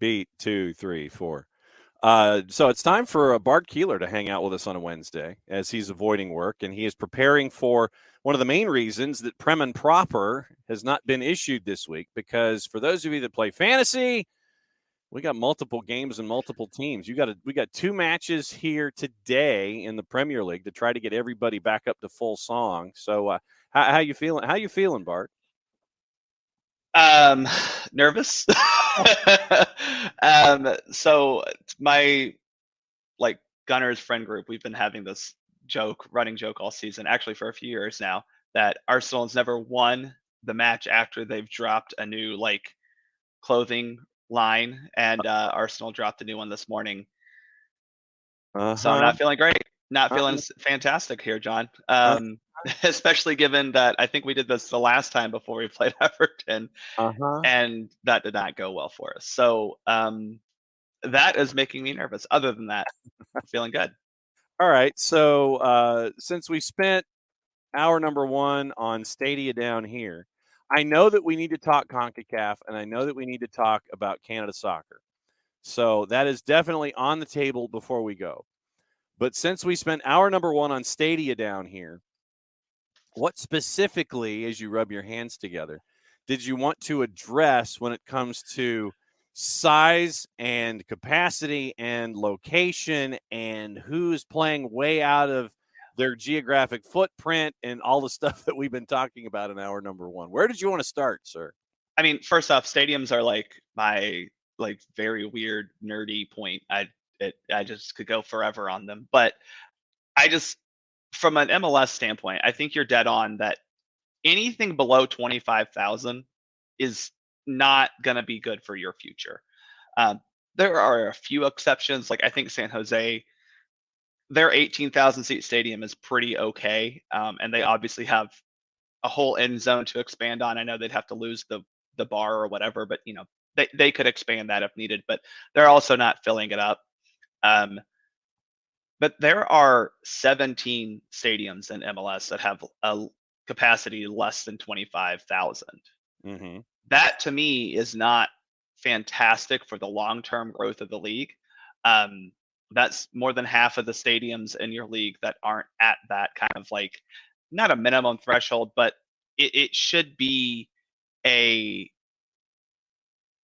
Beat 2, 3, 4. So it's time for Bart Keeler to hang out with us on a Wednesday as he's avoiding work, and he is preparing for one of the main reasons that Prem and Proper has not been issued this week, because for those of you that play fantasy, we got multiple games and multiple teams. We got 2 matches here today in the Premier League to try to get everybody back up to full song. So how you feeling? How you feeling, Bart? Nervous. So my Gunners friend group, we've been having this running joke all season, actually for a few years now, that Arsenal's never won the match after they've dropped a new clothing line, and Arsenal dropped a new one this morning. So I'm not feeling great. Not feeling fantastic here, John. Especially given that I think we did this the last time before we played Everton, and that did not go well for us. So that is making me nervous. Other than that, I'm feeling good. All right. So since we spent hour number 1 on Stadia down here, I know that we need to talk Concacaf, and I know that we need to talk about Canada soccer. So that is definitely on the table before we go. But since we spent hour number 1 on Stadia down here, what specifically, as you rub your hands together, did you want to address when it comes to size and capacity and location and who's playing way out of their geographic footprint and all the stuff that we've been talking about in hour number 1? Where did you want to start, sir? I mean, first off, stadiums are my very weird nerdy point. I just could go forever on them, but from an MLS standpoint, I think you're dead on that anything below 25,000 is not going to be good for your future. There are a few exceptions. I think San Jose, their 18,000 seat stadium is pretty okay. And they obviously have a whole end zone to expand on. I know they'd have to lose the bar or whatever, but they could expand that if needed, but they're also not filling it up. But there are 17 stadiums in MLS that have a capacity less than 25,000. Mm-hmm. That to me is not fantastic for the long-term growth of the league. That's more than half of the stadiums in your league that aren't at that kind of not a minimum threshold, but it should be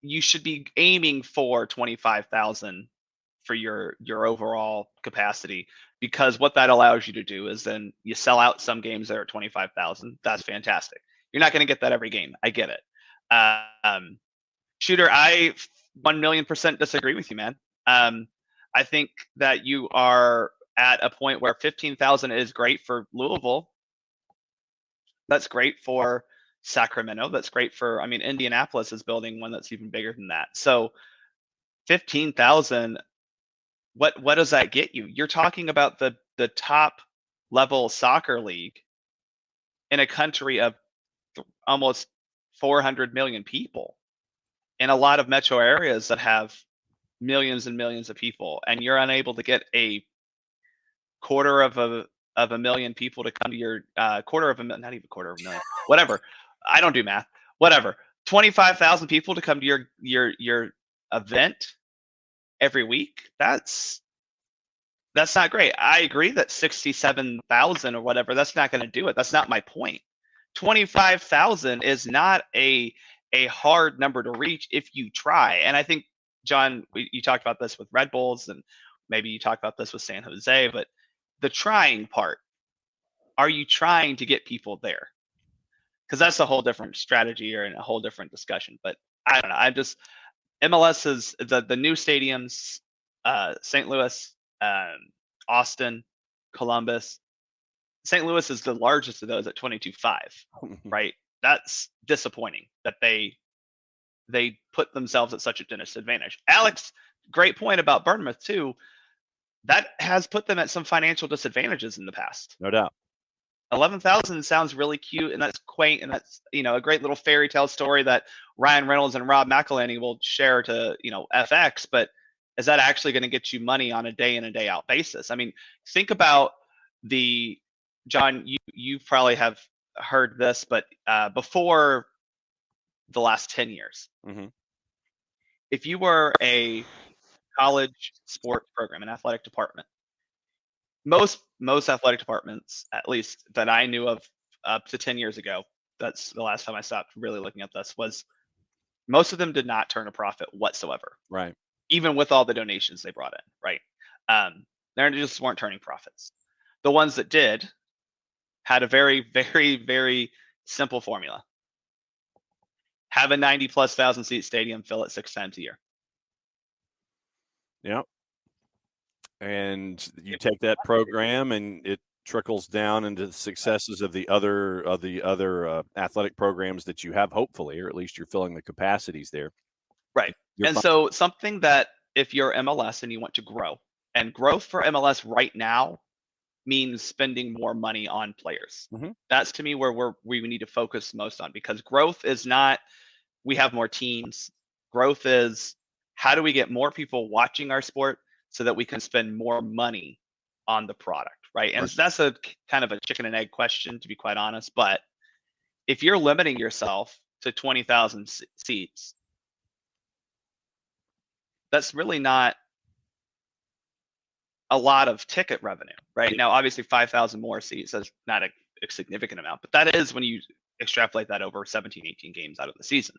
you should be aiming for 25,000 for your overall capacity, because what that allows you to do is then you sell out some games that are 25,000. That's fantastic. You're not going to get that every game. I get it. Shooter, I 1,000,000% disagree with you, man. I think that you are at a point where 15,000 is great for Louisville. That's great for Sacramento. That's great for, Indianapolis is building one that's even bigger than that. So 15,000, what does that get you? You're talking about the top level soccer league in a country of almost 400 million people, in a lot of metro areas that have millions and millions of people, and you're unable to get a quarter of a million people to come to your not even quarter of a million, whatever. I don't do math. Whatever. 25,000 people to come to your event every week. That's not great. I agree that 67,000 or whatever, that's not going to do it. That's not my point. 25,000 is not a hard number to reach if you try. And I think, John, you talked about this with Red Bulls, and maybe you talked about this with San Jose, but the trying part, are you trying to get people there? Because that's a whole different strategy or a whole different discussion. But I don't know. MLS is the new stadiums, St. Louis, Austin, Columbus. St. Louis is the largest of those at 22.5, right? That's disappointing that they put themselves at such a disadvantage. Alex, great point about Bournemouth too. That has put them at some financial disadvantages in the past. No doubt. 11,000 sounds really cute, and that's quaint, and that's a great little fairy tale story that Ryan Reynolds and Rob McElhenney will share to FX. But is that actually going to get you money on a day in and day out basis? I mean, think about John. You probably have heard this, but before the last 10 years, if you were a college sports program, an athletic department, most athletic departments, at least that I knew of up to 10 years ago, that's the last time I stopped really looking at this, was most of them did not turn a profit whatsoever. Right. Even with all the donations they brought in, right? They just weren't turning profits. The ones that did had a very, very, very simple formula. Have a 90+ thousand seat stadium, fill it 6 times a year. Yep. And you take that program and it trickles down into the successes of the other athletic programs that you have, hopefully, or at least you're filling the capacities there. Right. And so something that if you're MLS and you want to grow, and growth for MLS right now means spending more money on players. Mm-hmm. That's to me where we need to focus most on, because growth is not we have more teams. Growth is how do we get more people watching our sport so that we can spend more money on the product, right? And that's a kind of a chicken and egg question, to be quite honest. But if you're limiting yourself to 20,000 seats, that's really not a lot of ticket revenue, right? Now, obviously, 5,000 more seats is not a significant amount, but that is when you extrapolate that over 17, 18 games out of the season.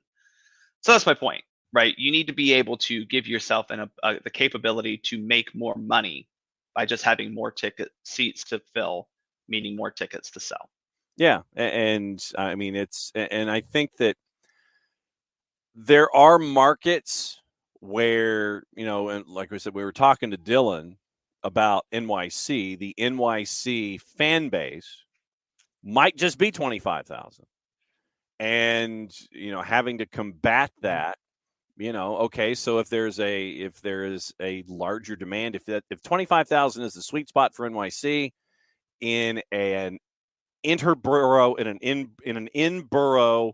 So that's my point, right? You need to be able to give yourself the capability to make more money by just having more ticket seats to fill, meaning more tickets to sell. Yeah, and I mean and I think that there are markets where, and like we said, we were talking to Dylan about NYC. The NYC fan base might just be 25,000, and having to combat that. Okay, so if there is a larger demand, if 25,000 is the sweet spot for NYC in an interborough in an in-borough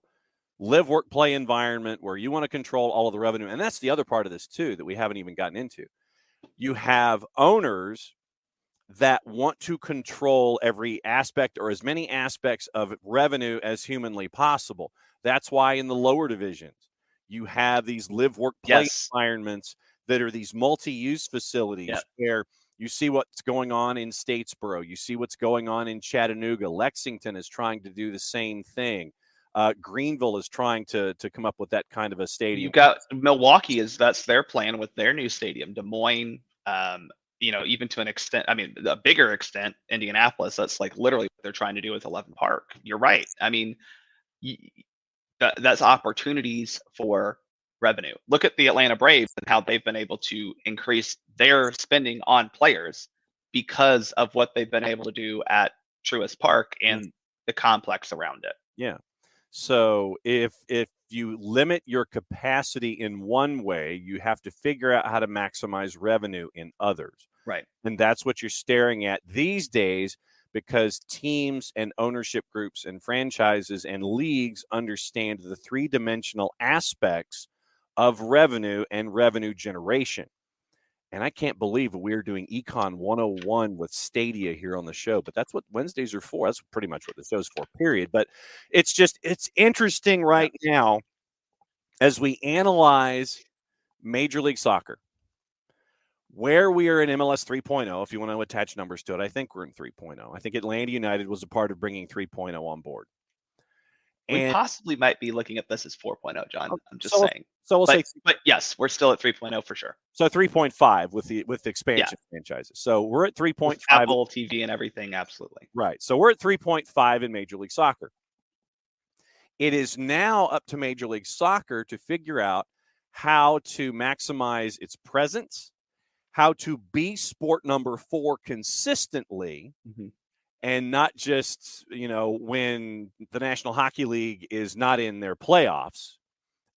live, work, play environment where you want to control all of the revenue, and that's the other part of this too that we haven't even gotten into. You have owners that want to control every aspect or as many aspects of revenue as humanly possible. That's why in the lower divisions you have these live, work, play environments that are these multi-use facilities where you see what's going on in Statesboro. You see what's going on in Chattanooga. Lexington is trying to do the same thing. Greenville is trying to come up with that kind of a stadium. You've got Milwaukee that's their plan with their new stadium. Des Moines, even to an extent, I mean, a bigger extent, Indianapolis, that's like literally what they're trying to do with 11 Park. You're right. I mean, that's opportunities for revenue. Look at the Atlanta Braves and how they've been able to increase their spending on players because of what they've been able to do at Truist Park and the complex around it. Yeah. So if you limit your capacity in one way, you have to figure out how to maximize revenue in others. Right. And that's what you're staring at these days, because teams and ownership groups and franchises and leagues understand the three-dimensional aspects of revenue and revenue generation. And I can't believe we're doing Econ 101 with Stadia here on the show, but that's what Wednesdays are for. That's pretty much what the show's for, period. But it's interesting right now as we analyze Major League Soccer, where we are in MLS 3.0, if you want to attach numbers to it. I think we're in 3.0. I think Atlanta United was a part of bringing 3.0 on board. We possibly might be looking at this as 4.0, John. I'm just saying. So we'll say, but yes, we're still at 3.0 for sure. So 3.5 with the expansion franchises. So we're at 3.5. With Apple TV and everything, absolutely. Right. So we're at 3.5 in Major League Soccer. It is now up to Major League Soccer to figure out how to maximize its presence, how to be sport number 4 consistently, and not just, when the National Hockey League is not in their playoffs.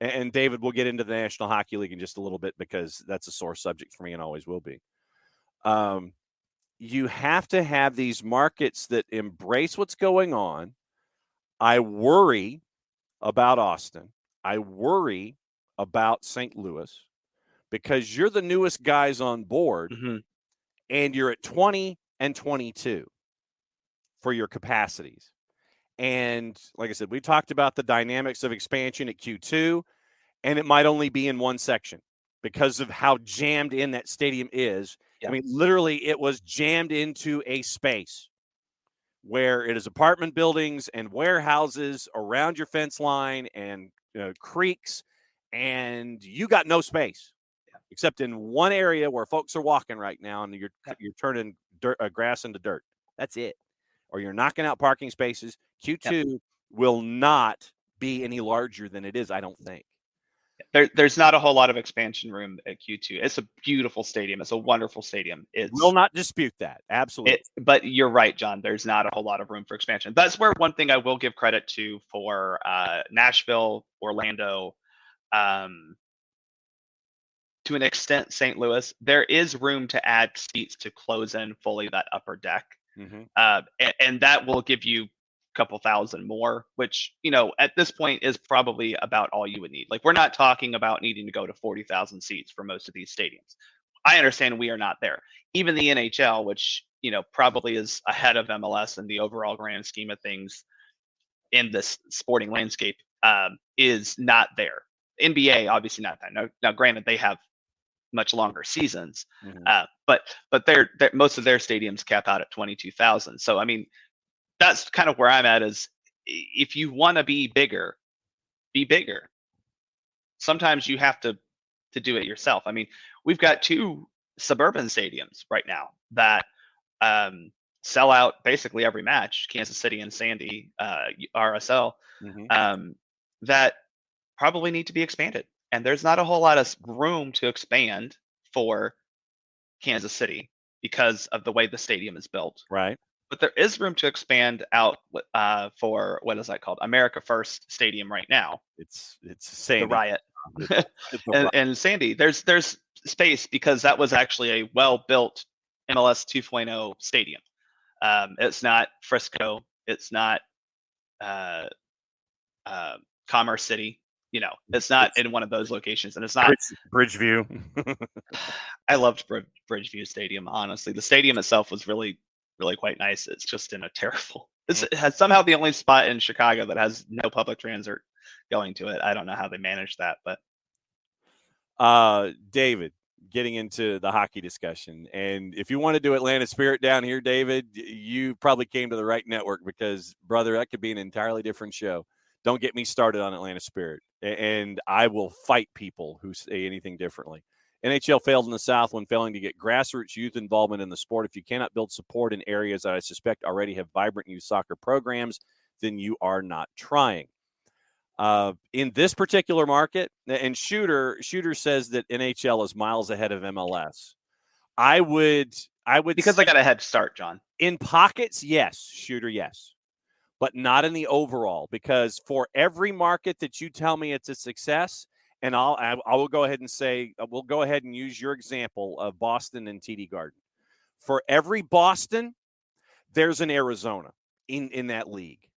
And David, we'll get into the National Hockey League in just a little bit because that's a sore subject for me and always will be. You have to have these markets that embrace what's going on. I worry about Austin. I worry about St. Louis because you're the newest guys on board and you're at 20 and 22 for your capacities. And like I said, we talked about the dynamics of expansion at Q2, and it might only be in one section. because of how jammed in that stadium is. Yeah. I mean, literally, it was jammed into a space where it is apartment buildings and warehouses around your fence line and creeks, and you got no space except in one area where folks are walking right now, and you're turning grass into dirt. That's it. Or you're knocking out parking spaces. Q2 will not be any larger than it is, I don't think. There's not a whole lot of expansion room at Q2. It's a beautiful stadium. It's a wonderful stadium. Will not dispute that. Absolutely. But you're right, John. There's not a whole lot of room for expansion. That's where one thing I will give credit to for Nashville, Orlando, to an extent, St. Louis, there is room to add seats to close in fully that upper deck. Mm-hmm. And that will give you a couple thousand more, which, at this point is probably about all you would need. Like, we're not talking about needing to go to 40,000 seats for most of these stadiums. I understand we are not there. Even the NHL, which, probably is ahead of MLS in the overall grand scheme of things in this sporting landscape, is not there. NBA, obviously not that. Now, granted, they have much longer seasons, but they're most of their stadiums cap out at 22,000. So I mean, that's kind of where I'm at. Is if you want to be bigger, be bigger. Sometimes you have to do it yourself. I mean, we've got 2 suburban stadiums right now that sell out basically every match, Kansas City and Sandy, RSL, that probably need to be expanded. And there's not a whole lot of room to expand for Kansas City because of the way the stadium is built. Right. But there is room to expand out for, what is that called? America First Stadium right now. It's Sandy. The Riot. It's and Sandy, there's space because that was actually a well-built MLS 2.0 stadium. It's not Frisco. It's not Commerce City. It's not in one of those locations, and it's not Bridgeview. I loved Bridgeview Stadium. Honestly, the stadium itself was really, really quite nice. It's just in a terrible. It has somehow the only spot in Chicago that has no public transit going to it. I don't know how they managed that, but David, getting into the hockey discussion, and if you want to do Atlanta Spirit down here, David, you probably came to the right network because, brother, that could be an entirely different show. Don't get me started on Atlanta Spirit, and I will fight people who say anything differently. NHL failed in the South when failing to get grassroots youth involvement in the sport. If you cannot build support in areas that I suspect already have vibrant youth soccer programs, then you are not trying. In this particular market, and Shooter says that NHL is miles ahead of MLS. I would because I got a head start, John. In pockets, yes, Shooter, yes. But not in the overall, because for every market that you tell me it's a success, and I will go ahead and say, we'll go ahead and use your example of Boston and TD Garden. For every Boston, there's an Arizona in that league.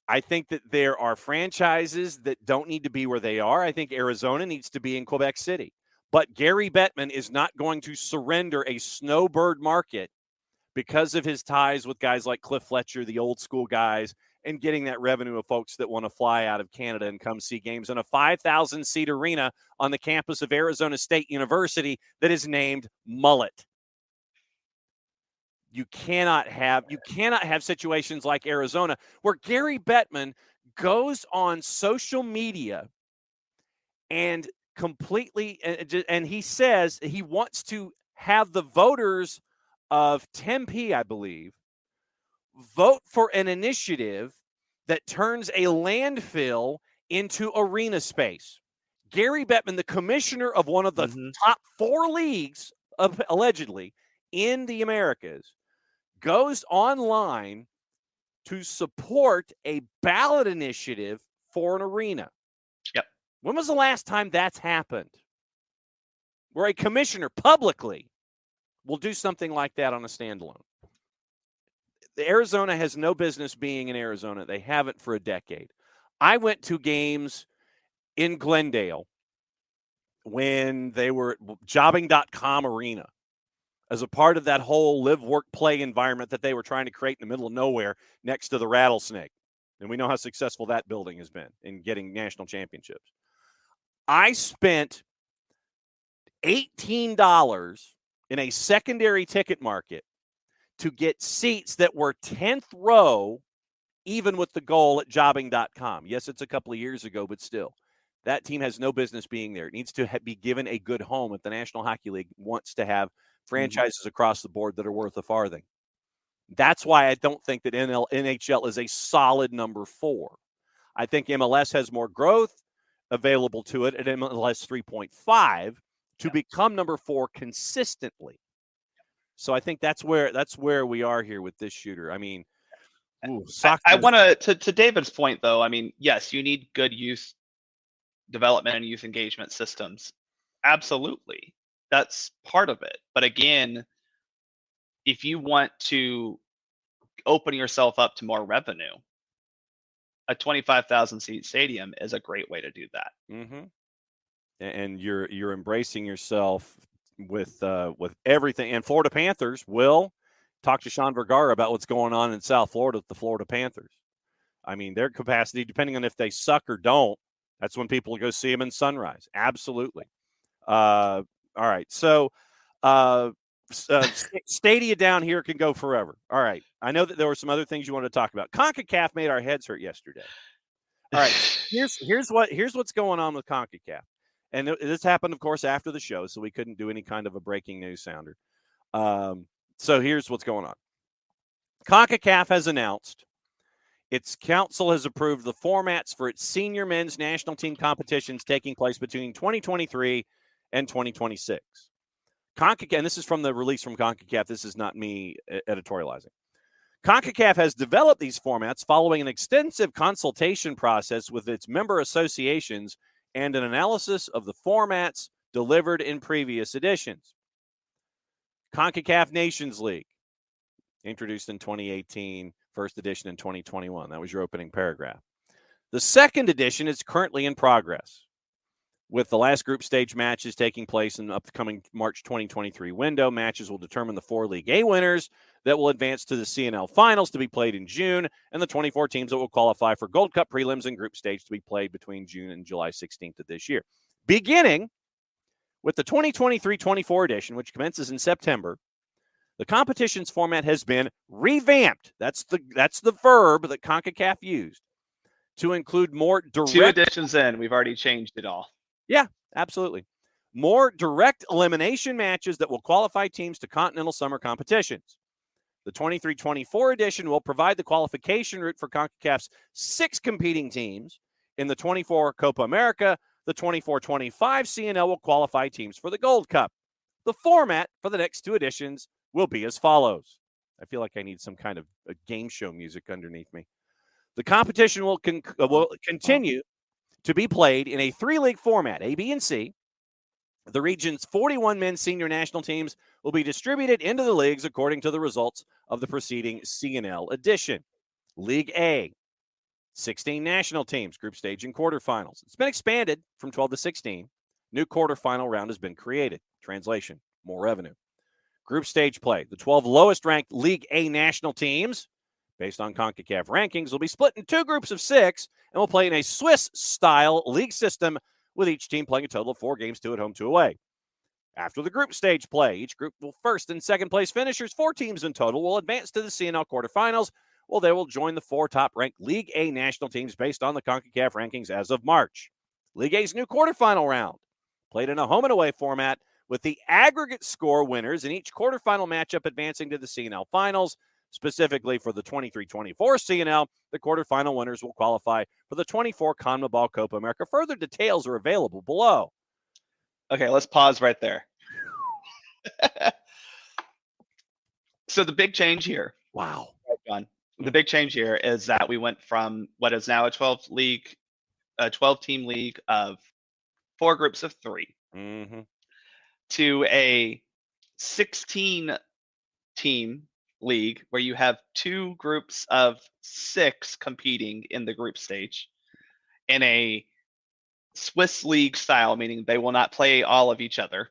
I think that there are franchises that don't need to be where they are. I think Arizona needs to be in Quebec City. But Gary Bettman is not going to surrender a snowbird market because of his ties with guys like Cliff Fletcher, the old school guys, and getting that revenue of folks that want to fly out of Canada and come see games in a 5,000-seat arena on the campus of Arizona State University that is named Mullet. You cannot have situations like Arizona where Gary Bettman goes on social media and and he says he wants to have the voters of Tempe, I believe, vote for an initiative that turns a landfill into arena space. Gary Bettman, the commissioner of one of the top 4 leagues, allegedly, in the Americas, goes online to support a ballot initiative for an arena. Yep. When was the last time that's happened? Where a commissioner publicly will do something like that on a standalone. The Arizona has no business being in Arizona. They haven't for a decade. I went to games in Glendale when they were at jobbing.com arena as a part of that whole live, work, play environment that they were trying to create in the middle of nowhere next to the Rattlesnake. And we know how successful that building has been in getting national championships. I spent $18 in a secondary ticket market to get seats that were 10th row, even with the goal at jobbing.com. Yes, it's a couple of years ago, but still. That team has no business being there. It needs to be given a good home if the National Hockey League wants to have franchises across the board that are worth a farthing. That's why I don't think that NHL is a solid number 4. I think MLS has more growth available to it at MLS 3.5 to become number 4 consistently. So I think that's where we are here with this shooter. I mean, I want to David's point, though. I mean, yes, you need good youth development and youth engagement systems. Absolutely. That's part of it. But again, if you want to open yourself up to more revenue, a 25,000 seat stadium is a great way to do that. Mm-hmm. And you're embracing yourself with everything. And Florida Panthers will talk to Sean Vergara about what's going on in South Florida with the Florida Panthers. I mean, their capacity, depending on if they suck or don't, that's when people go see them in Sunrise. Absolutely. All right. So Stadia down here can go forever. All right. I know that there were some other things you wanted to talk about. Concacaf made our heads hurt yesterday. All right. Here's what's going on with Concacaf. And this happened, of course, after the show, so we couldn't do any kind of a breaking news sounder. So here's what's going on. Concacaf has announced its council has approved the formats for its senior men's national team competitions taking place between 2023 and 2026. Concacaf, and this is from the release from Concacaf. This is not me editorializing. Concacaf has developed these formats following an extensive consultation process with its member associations and an analysis of the formats delivered in previous editions. Concacaf Nations League, introduced in 2018, first edition in 2021. That was your opening paragraph. The second edition is currently in progress, with the last group stage matches taking place in the upcoming March 2023 window. Matches will determine the 4 League A winners that will advance to the CNL finals to be played in June, and the 24 teams that will qualify for Gold Cup prelims and group stage to be played between June and July 16th of this year. Beginning with the 2023-24 edition, which commences in September, the competition's format has been revamped. That's the verb that CONCACAF used to include more direct. 2 editions in, we've already changed it all. Yeah, absolutely. More direct elimination matches that will qualify teams to continental summer competitions. The 23-24 edition will provide the qualification route for CONCACAF's 6 competing teams. In the 24 Copa America, the 24-25 CNL will qualify teams for the Gold Cup. The format for the next 2 editions will be as follows. I feel like I need some kind of a game show music underneath me. The competition will continue to be played in a 3-league format, A, B, and C. The region's 41 men's senior national teams will be distributed into the leagues according to the results of the preceding CNL edition. League A, 16 national teams, group stage and quarterfinals. It's been expanded from 12 to 16. New quarterfinal round has been created. Translation, more revenue. Group stage play. The 12 lowest ranked League A national teams, based on CONCACAF rankings, will be split in 2 groups of 6 and will play in a Swiss-style league system with each team playing a total of 4 games, 2 at home, 2 away. After the group stage play, each group will first and second place finishers, 4 teams in total, will advance to the CNL quarterfinals. Well, they will join the 4 top-ranked League A national teams based on the CONCACAF rankings as of March. League A's new quarterfinal round, played in a home and away format, with the aggregate score winners in each quarterfinal matchup advancing to the CNL finals. Specifically for the 23-24 CNL, the quarterfinal winners will qualify for the 24 CONMEBOL Copa America. Further details are available below. Okay, let's pause right there. So the big change here. Wow. John, the big change here is that we went from what is now a 12-team league of 4 groups of 3 to a 16-team league where you have 2 groups of 6 competing in the group stage in a Swiss league style, meaning they will not play all of each other.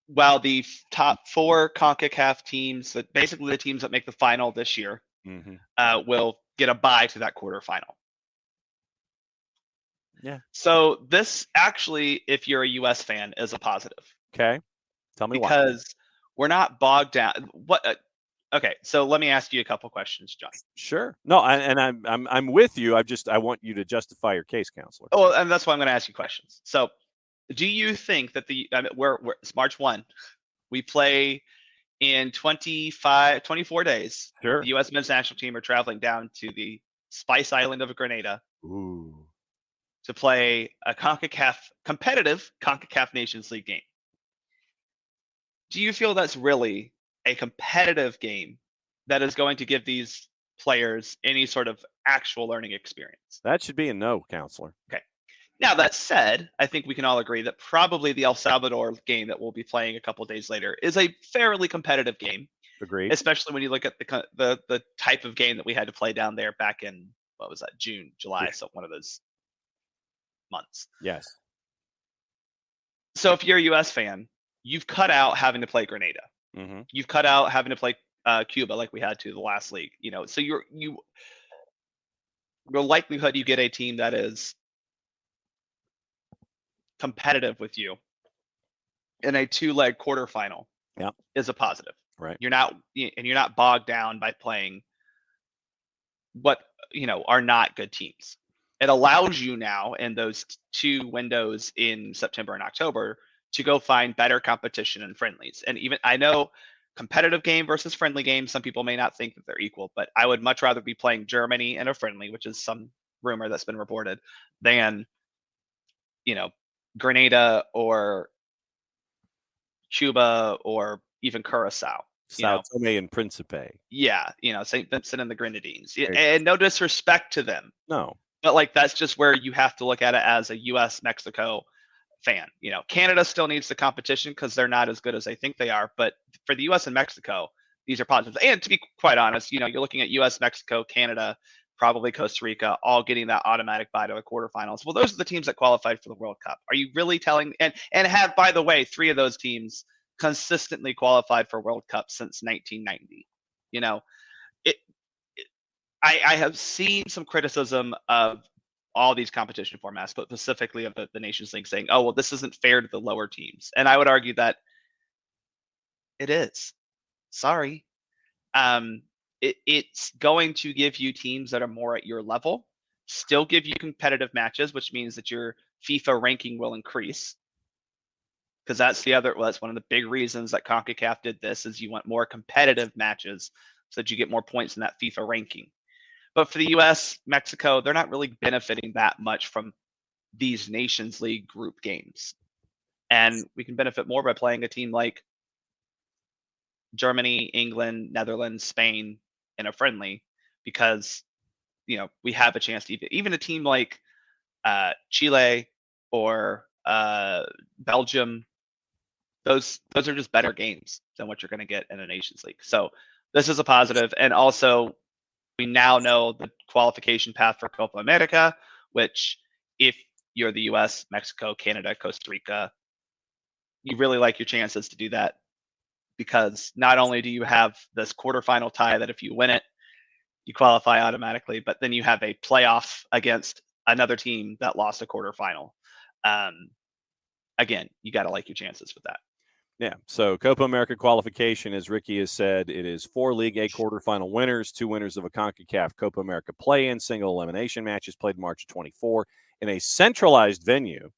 While the top 4 CONCACAF teams, basically the teams that make the final this year, will get a bye to that quarterfinal. Yeah. So this actually, if you're a US fan, is a positive. Okay. Tell me why. Because we're not bogged down. Okay, so let me ask you a couple questions, John. Sure. No, I'm with you. I want you to justify your case, counselor. Oh, and that's why I'm going to ask you questions. So, do you think that it's March 1, we play in 24 days? Sure. The U.S. men's national team are traveling down to the Spice Island of Grenada to play a competitive CONCACAF Nations League game. Do you feel that's really a competitive game that is going to give these players any sort of actual learning experience? That should be a no, counselor. Okay. Now, that said, I think we can all agree that probably the El Salvador game that we'll be playing a couple days later is a fairly competitive game. Agreed. Especially when you look at the type of game that we had to play down there back in, what was that, June, July, Yeah. so one of those months. Yes. So if you're a U.S. fan, you've cut out having to play Grenada. Mm-hmm. You've cut out having to play Cuba like we had to the last league. So your likelihood you get a team that is competitive with you in a 2-leg quarterfinal is a positive. Right. You're not bogged down by playing what are not good teams. It allows you now in those 2 windows in September and October to go find better competition in friendlies. And even I know competitive game versus friendly game, some people may not think that they're equal, but I would much rather be playing Germany in a friendly, which is some rumor that's been reported, than Grenada or Cuba or even Curacao. Sao Tome and Principe. Yeah, St. Vincent and the Grenadines. And no disrespect to them. No. But that's just where you have to look at it as a US Mexico fan. Canada still needs the competition because they're not as good as they think they are. But for the US and Mexico, these are positives. And to be quite honest, you're looking at US, Mexico, Canada, probably Costa Rica, all getting that automatic bye to the quarterfinals. Well, those are the teams that qualified for the World Cup. Are you really telling and have, by the way, 3 of those teams consistently qualified for World Cup since 1990? I have seen some criticism of all these competition formats, but specifically of the Nations League, saying, oh, well, this isn't fair to the lower teams. And I would argue that it is. Sorry. It's going to give you teams that are more at your level, still give you competitive matches, which means that your FIFA ranking will increase. Because that's one of the big reasons that CONCACAF did this, is you want more competitive matches so that you get more points in that FIFA ranking. But for the US, Mexico, they're not really benefiting that much from these Nations League group games. And we can benefit more by playing a team like Germany, England, Netherlands, Spain in a friendly, because we have a chance to even a team like Chile or Belgium. Those are just better games than what you're going to get in a Nations League. So this is a positive. And also, we now know the qualification path for Copa America, which if you're the US, Mexico, Canada, Costa Rica, you really like your chances to do that, because not only do you have this quarterfinal tie that if you win it, you qualify automatically, but then you have a playoff against another team that lost a quarterfinal. Again, you got to like your chances with that. Yeah, so Copa America qualification, as Ricky has said, it is 4 League A quarterfinal winners, 2 winners of a CONCACAF Copa America play-in, single elimination matches played March 24 in a centralized venue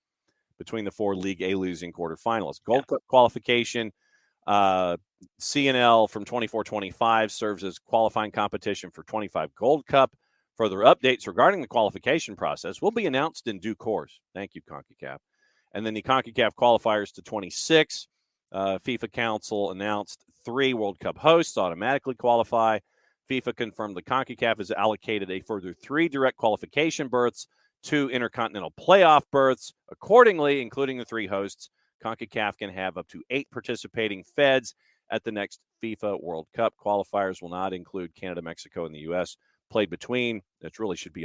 between the 4 League A losing quarterfinalists. Gold Cup qualification, CNL from 24-25 serves as qualifying competition for 25 Gold Cup. Further updates regarding the qualification process will be announced in due course. Thank you, CONCACAF. And then the CONCACAF qualifiers to 26. FIFA Council announced 3 World Cup hosts automatically qualify. FIFA confirmed the CONCACAF has allocated a further 3 direct qualification berths, 2 intercontinental playoff berths. Accordingly, including the 3 hosts, CONCACAF can have up to 8 participating feds at the next FIFA World Cup. Qualifiers will not include Canada, Mexico, and the U.S. Played between, it really should be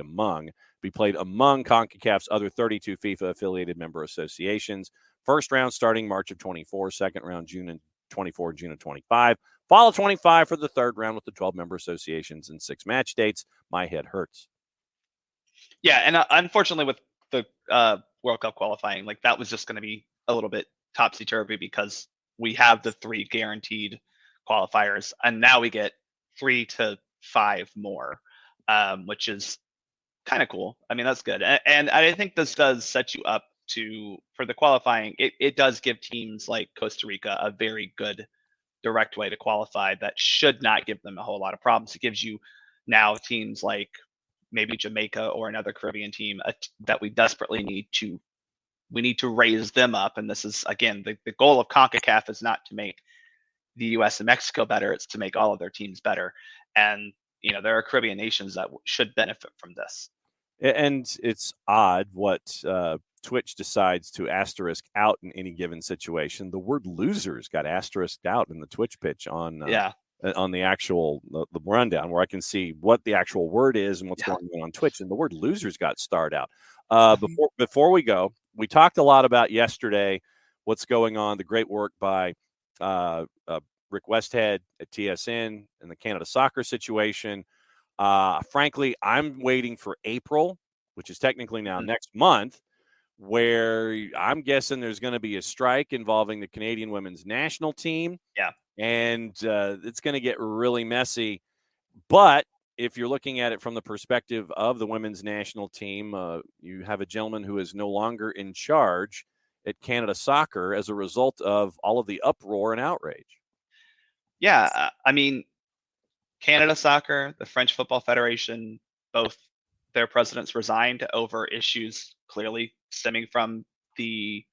played among CONCACAF's other 32 FIFA-affiliated member associations. First round starting March of 24, second round June of 24, June of 25. Fall of 25 for the third round with the 12 member associations and 6 match dates. My head hurts. Yeah, and unfortunately with the World Cup qualifying, like that was just going to be a little bit topsy turvy because we have the 3 guaranteed qualifiers, and now we get 3 to 5 more, which is kind of cool. I mean, that's good, and I think this does set you up for the qualifying. It does give teams like Costa Rica a very good direct way to qualify that should not give them a whole lot of problems. It gives you now teams like maybe Jamaica or another Caribbean team that we desperately need to raise them up. And this is, again, the goal of CONCACAF is not to make the U.S. and Mexico better, it's to make all of their teams better. And there are Caribbean nations that should benefit from this. And it's odd what Twitch decides to asterisk out in any given situation. The word losers got asterisked out in the Twitch pitch on the actual the rundown, where I can see what the actual word is and what's going on Twitch. And the word losers got starred out. Before we go, we talked a lot about yesterday what's going on, the great work by Rick Westhead at TSN and the Canada soccer situation. Frankly, I'm waiting for April, which is technically now next month, where I'm guessing there's going to be a strike involving the Canadian women's national team. Yeah. And it's going to get really messy. But if you're looking at it from the perspective of the women's national team, you have a gentleman who is no longer in charge at Canada Soccer as a result of all of the uproar and outrage. Yeah, I mean, Canada Soccer, the French Football Federation, both their presidents resigned over issues clearly stemming from the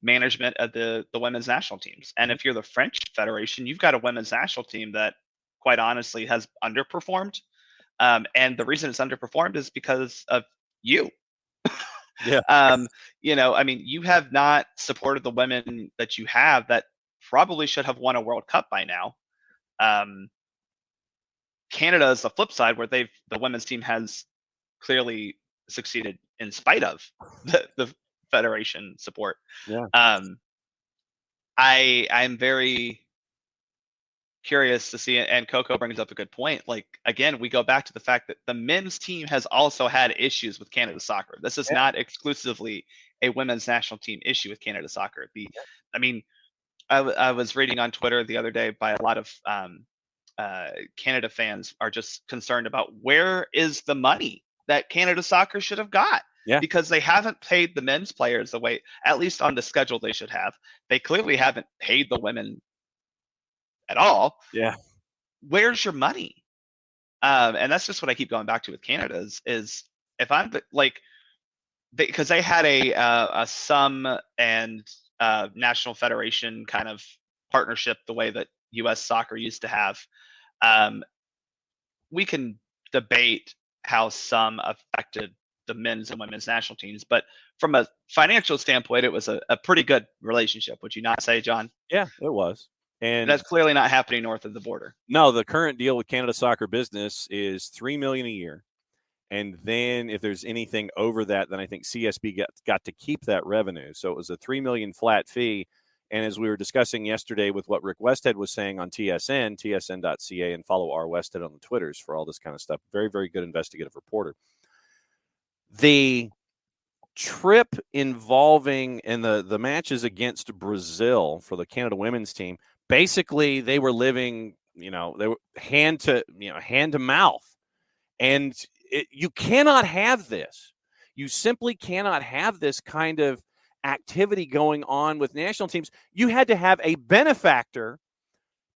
management of the women's national teams. And if you're the French Federation, you've got a women's national team that, quite honestly, has underperformed. And the reason it's underperformed is because of you. Yeah. I mean, you have not supported the women that you have that probably should have won a World Cup by now. Canada is the flip side, where the women's team has clearly succeeded in spite of the federation support. Yeah. I'm very curious to see, and Coco brings up a good point. Like, again, we go back to the fact that the men's team has also had issues with Canada Soccer. This is not exclusively a women's national team issue with Canada Soccer. I mean, I was reading on Twitter the other day by a lot of Canada fans are just concerned about where is the money that Canada Soccer should have got. Yeah. Because they haven't paid the men's players the way, at least on the schedule, they should have. They clearly haven't paid the women at all. Yeah. Where's your money? And that's just what I keep going back to with Canada is if I'm like, because they had a sum and national federation kind of partnership the way that U.S. soccer used to have. We can debate how some affected the men's and women's national teams, but from a financial standpoint, it was a pretty good relationship. Would you not say, John? Yeah, it was. And that's clearly not happening north of the border. No, the current deal with Canada Soccer Business is $3 million a year. And then if there's anything over that, then I think CSB got to keep that revenue. So it was a $3 million flat fee. And as we were discussing yesterday with what Rick Westhead was saying on TSN, tsn.ca, and follow R. Westhead on the Twitters for all this kind of stuff. Very, very good investigative reporter. The trip involving and the matches against Brazil for the Canada women's team, basically they were living, they were hand to mouth. And you cannot have this. You simply cannot have this kind of activity going on with national teams. You had to have a benefactor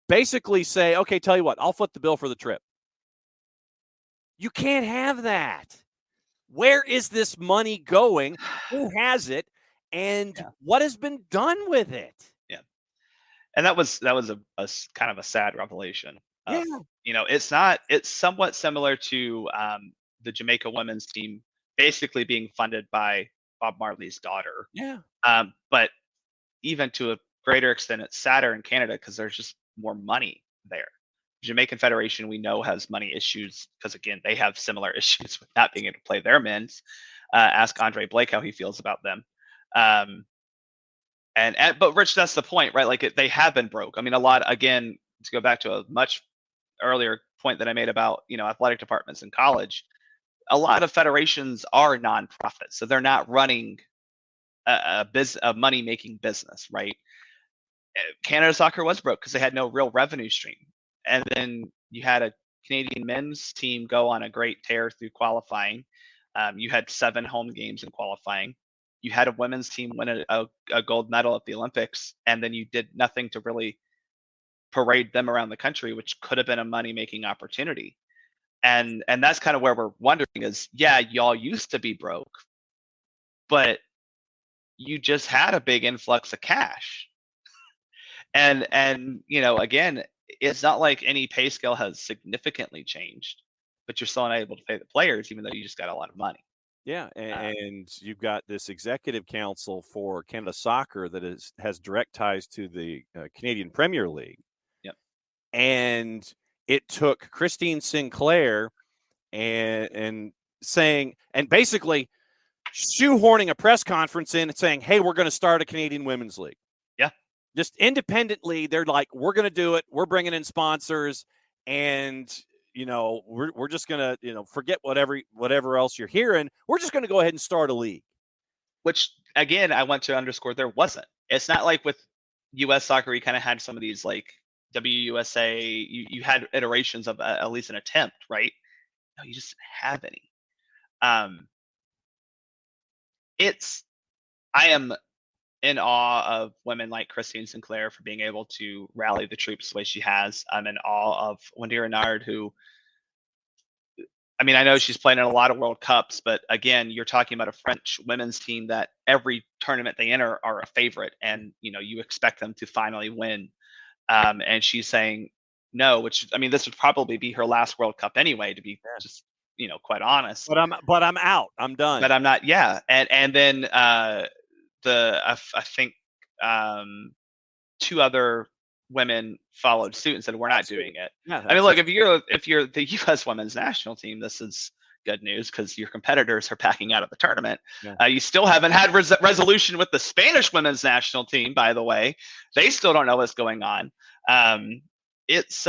basically say, okay, tell you what, I'll foot the bill for the trip. You can't have that. Where is this money going? Who has it? And what has been done with it? Yeah. And that was a kind of a sad revelation. It's somewhat similar to the Jamaica women's team basically being funded by Bob Marley's daughter. Yeah. But even to a greater extent, it's sadder in Canada because there's just more money there. Jamaican Federation, we know, has money issues because, again, they have similar issues with not being able to play their men's. Ask Andre Blake how he feels about them. But Rich, that's the point, right? Like they have been broke. I mean, again, to go back to a much earlier point that I made about, athletic departments in college, a lot of federations are nonprofits, so they're not running a money-making business, right? Canada Soccer was broke because they had no real revenue stream. And then you had a Canadian men's team go on a great tear through qualifying. You had 7 home games in qualifying. You had a women's team win a gold medal at the Olympics, and then you did nothing to really parade them around the country, which could have been a money-making opportunity. And that's kind of where we're wondering is, yeah, y'all used to be broke, but you just had a big influx of cash. And again, it's not like any pay scale has significantly changed, but you're still unable to pay the players, even though you just got a lot of money. Yeah, and you've got this executive council for Canada Soccer that has direct ties to the Canadian Premier League. Yep. And it took Christine Sinclair and saying, and basically shoehorning a press conference in and saying, hey, we're going to start a Canadian Women's League. Yeah. Just independently, they're like, we're going to do it. We're bringing in sponsors, and we're just going to, forget whatever else you're hearing. We're just going to go ahead and start a league. Which, again, I want to underscore, there wasn't. It's not like with U.S. soccer, you kind of had some of these like WUSA, you had iterations of at least an attempt, right? No, you just didn't have any. I am in awe of women like Christine Sinclair for being able to rally the troops the way she has. I'm in awe of Wendy Renard, who, I mean, I know she's playing in a lot of World Cups, but again, you're talking about a French women's team that every tournament they enter are a favorite, and you expect them to finally win. And she's saying no, which, I mean, this would probably be her last World Cup anyway, to be just quite honest. But I'm out. I'm done. But I'm not. Yeah, and then I think 2 other women followed suit and said, we're not doing it. Yeah, I mean, look, if you're the U.S. women's national team, this is good news because your competitors are backing out of the tournament. Yeah. You still haven't had resolution with the Spanish women's national team, by the way. They still don't know what's going on. It's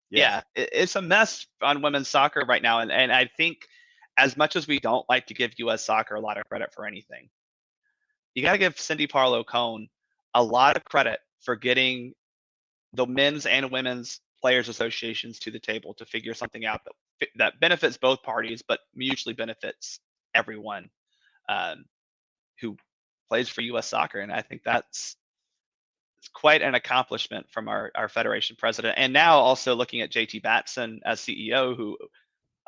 yeah, it's a mess on women's soccer right now, and I think as much as we don't like to give U.S. soccer a lot of credit for anything, you got to give Cindy Parlow-Cone a lot of credit for getting the men's and women's players associations to the table to figure something out that benefits both parties, but mutually benefits everyone who plays for U.S. soccer. And I think it's quite an accomplishment from our federation president. And now also looking at JT Batson as CEO, who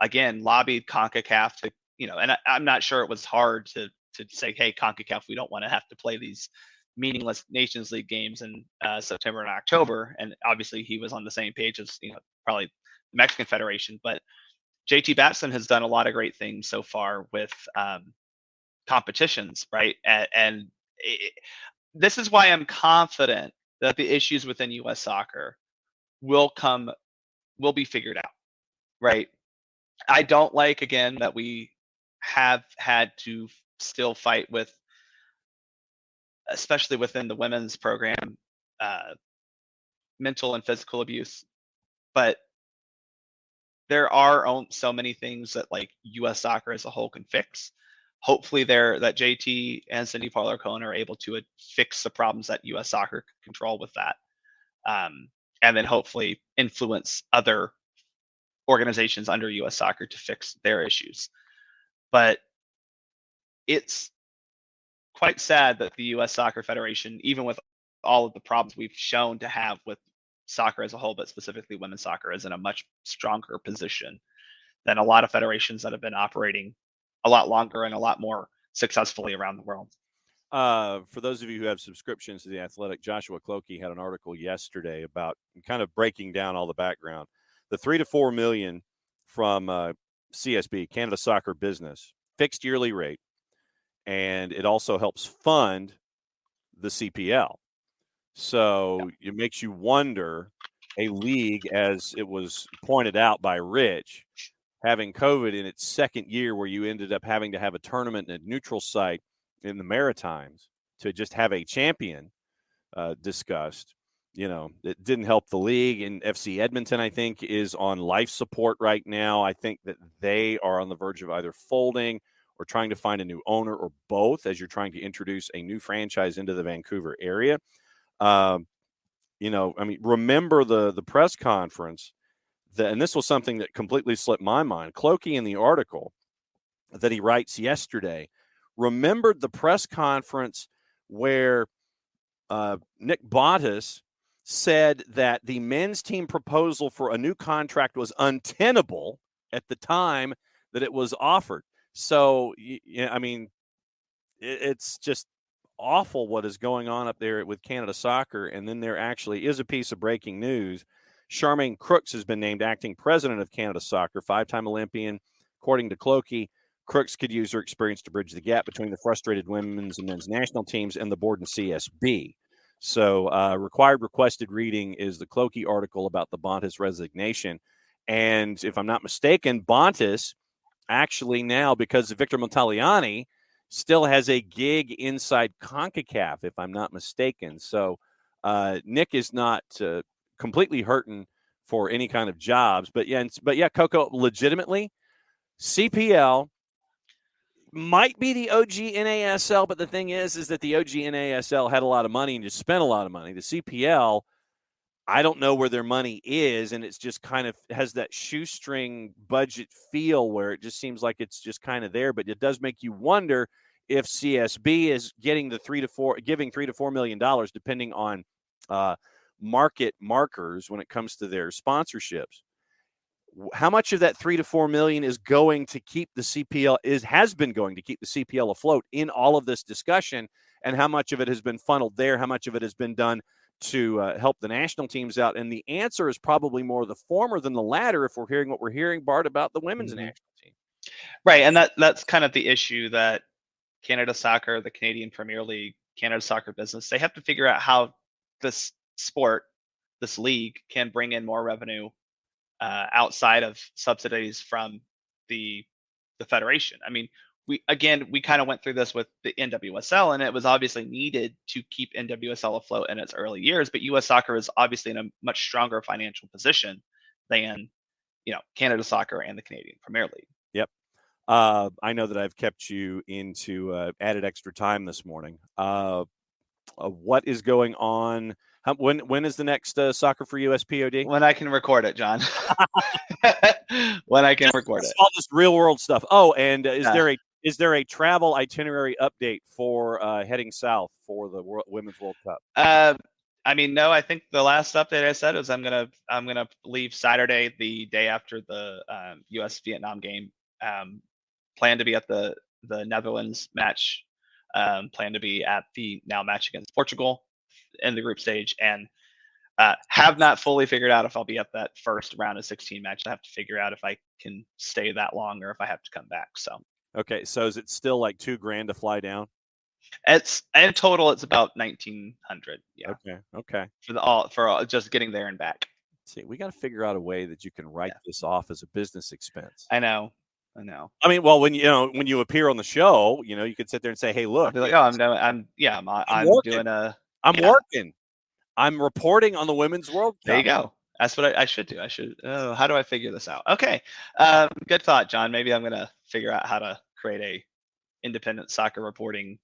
again lobbied CONCACAF to, and I'm not sure it was hard to say, hey, CONCACAF, we don't want to have to play these meaningless Nations League games in September and October. And obviously he was on the same page as, probably the Mexican Federation. But JT Batson has done a lot of great things so far with competitions, right? And this is why I'm confident that the issues within U.S. soccer will be figured out, right? I don't like, again, that we have had to still fight with, especially within the women's program, mental and physical abuse. But there are so many things that like U.S. soccer as a whole can fix. Hopefully that JT and Cindy Parlow-Cone are able to fix the problems that U.S. soccer can control with that. And then hopefully influence other organizations under U.S. soccer to fix their issues. But it's quite sad that the U.S. Soccer Federation, even with all of the problems we've shown to have with soccer as a whole, but specifically women's soccer, is in a much stronger position than a lot of federations that have been operating a lot longer and a lot more successfully around the world. For those of you who have subscriptions to The Athletic, Joshua Clokey had an article yesterday about kind of breaking down all the background. The 3 to 4 million from CSB, Canada Soccer Business, fixed yearly rate, and it also helps fund the CPL. So it makes you wonder, a league, as it was pointed out by Rich, having COVID in its second year, where you ended up having to have a tournament in a neutral site in the Maritimes to just have a champion discussed. it didn't help the league. And FC Edmonton, I think, is on life support right now. I think that they are on the verge of either folding or trying to find a new owner, or both, as you're trying to introduce a new franchise into the Vancouver area. Remember the press conference and this was something that completely slipped my mind. Clokey, in the article that he writes yesterday, remembered the press conference where Nick Bottas said that the men's team proposal for a new contract was untenable at the time that it was offered. So, it's just awful what is going on up there with Canada Soccer. And then there actually is a piece of breaking news. Charmaine Crooks has been named acting president of Canada Soccer, 5-time Olympian. According to Clokey, Crooks could use her experience to bridge the gap between the frustrated women's and men's national teams and the board and CSB. So requested reading is the Clokey article about the Bontis resignation. And if I'm not mistaken, Bontis actually now, because of Victor Montaliani, still has a gig inside Concacaf, if I'm not mistaken. So Nick is not completely hurting for any kind of jobs. But yeah, Coco, legitimately, CPL might be the OG NASL, but the thing is that the OG NASL had a lot of money and just spent a lot of money. The CPL, I don't know where their money is, and it's just kind of has that shoestring budget feel where it just seems like it's just kind of there. But it does make you wonder if CSB is getting giving $3 to $4 million, depending on market markers when it comes to their sponsorships. How much of that $3 to $4 million is going to keep the CPL has been going to keep the CPL afloat in all of this discussion, and how much of it has been funneled there? How much of it has been done to help the national teams out? And the answer is probably more the former than the latter, if we're hearing what we're hearing, Bart, about the women's national team. Right, and that's kind of the issue that Canada Soccer, the Canadian Premier League, Canada Soccer Business, they have to figure out how this sport, this league, can bring in more revenue outside of subsidies from the federation. I mean, we kind of went through this with the NWSL, and it was obviously needed to keep NWSL afloat in its early years. But U.S. Soccer is obviously in a much stronger financial position than Canada Soccer and the Canadian Premier League. Yep. I know that I've kept you into added extra time this morning. What is going on? When is the next SoccerForUS POD? When I can record it, John. When I can record it. All this real world stuff. Oh, and is there a travel itinerary update for heading south for the Women's World Cup? No. I think the last update I said was I'm gonna leave Saturday, the day after the U.S. Vietnam game. Plan to be at the Netherlands match. Plan to be at the now match against Portugal in the group stage, and have not fully figured out if I'll be at that first round of 16 match. I have to figure out if I can stay that long or if I have to come back. So okay, so is it still like $2,000 to fly down? It's in total, it's about 1,900. Yeah. Okay. For just getting there and back. See, we got to figure out a way that you can write this off as a business expense. I know. I mean, well, when you appear on the show, you could sit there and say, "Hey, look." I'll be like, "Oh, I'm working. I'm reporting on the Women's World Cup." There you go. That's what I should do. How do I figure this out? Okay. Good thought, John. Maybe I'm gonna figure out how to create a independent soccer reporting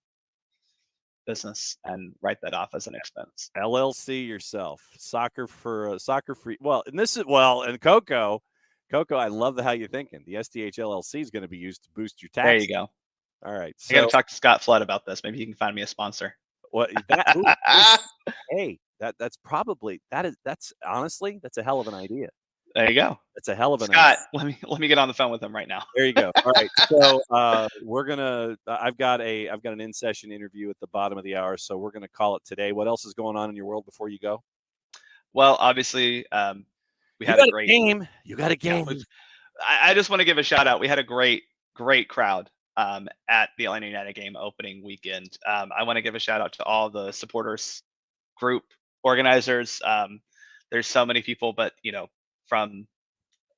business and write that off as an expense. LLC yourself. Soccer free. Well, and Coco, I love how you're thinking. The SDH LLC is going to be used to boost your tax. There you go. All right. So, I got to talk to Scott Flood about this. Maybe he can find me a sponsor. What? Hey, that's honestly, that's a hell of an idea. There you go. That's a hell of an Scott, idea. Let me get on the phone with him right now. There you go. All right. So I've got an in-session interview at the bottom of the hour, so we're gonna call it today. What else is going on in your world before you go? Well, obviously, we had a great game. You got a game. Yeah, I just want to give a shout out. We had a great crowd at the Atlanta United game opening weekend. I want to give a shout out to all the supporters, group organizers. There's so many people, but from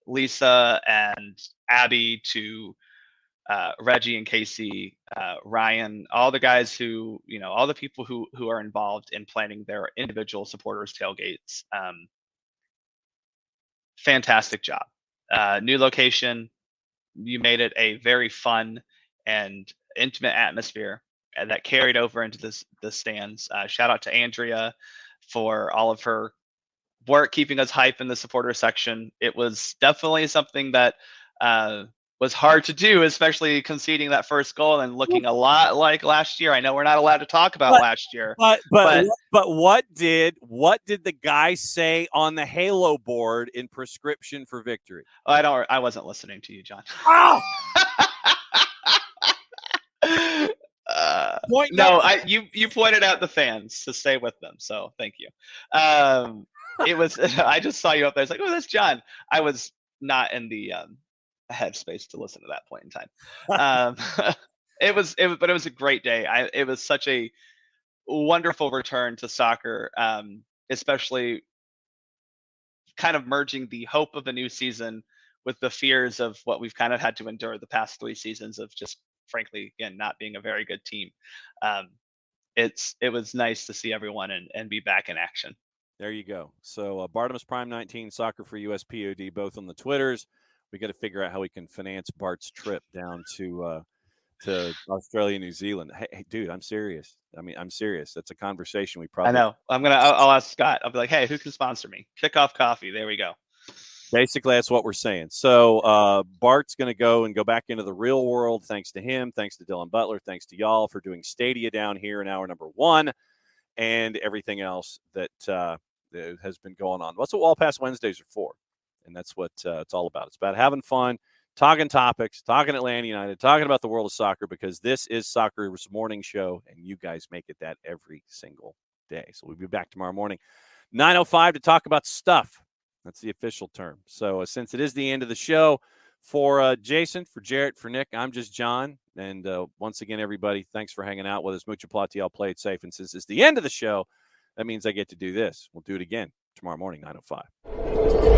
Lisa and Abby to Reggie and Casey, Ryan, all the guys who, all the people who are involved in planning their individual supporters tailgates. Fantastic job. New location. You made it a very fun and intimate atmosphere that carried over into the stands. Shout out to Andrea for all of her work keeping us hype in the supporter section. It was definitely something that was hard to do, especially conceding that first goal and looking a lot like last year. I know we're not allowed to talk about last year, but what did the guy say on the Halo board in Prescription for Victory? I wasn't listening to you, John. Oh! No, you pointed out the fans to stay with them, so thank you. It was I just saw you up there. It's like, oh, that's John. I was not in the headspace to listen to that point in time. But it was a great day. It was such a wonderful return to soccer, especially kind of merging the hope of a new season with the fears of what we've kind of had to endure the past 3 seasons of just, frankly, again, not being a very good team. It was nice to see everyone and be back in action. There you go. So Bartimus Prime 19, SoccerForUS POD, both on the Twitters. We got to figure out how we can finance Bart's trip down to Australia, New Zealand. Hey, dude, I'm serious. I mean, I'm serious. That's a conversation we probably. I know. I'll ask Scott. I'll be like, hey, who can sponsor me? Kickoff Coffee. There we go. Basically, that's what we're saying. So Bart's going to go back into the real world. Thanks to him. Thanks to Dylan Butler. Thanks to y'all for doing Stadia down here in hour number 1 and everything else that has been going on. That's what Wall Pass Wednesdays are for. And that's what it's all about. It's about having fun, talking topics, talking Atlanta United, talking about the world of soccer, because this is Soccer's morning show, and you guys make it that every single day. So we'll be back tomorrow morning, 9:05, to talk about stuff. That's the official term. So since it is the end of the show, for Jason, for Jarrett, for Nick, I'm just John. And once again, everybody, thanks for hanging out with us. Mucho Platiel, play it safe. And since it's the end of the show, that means I get to do this. We'll do it again tomorrow morning, 9:05.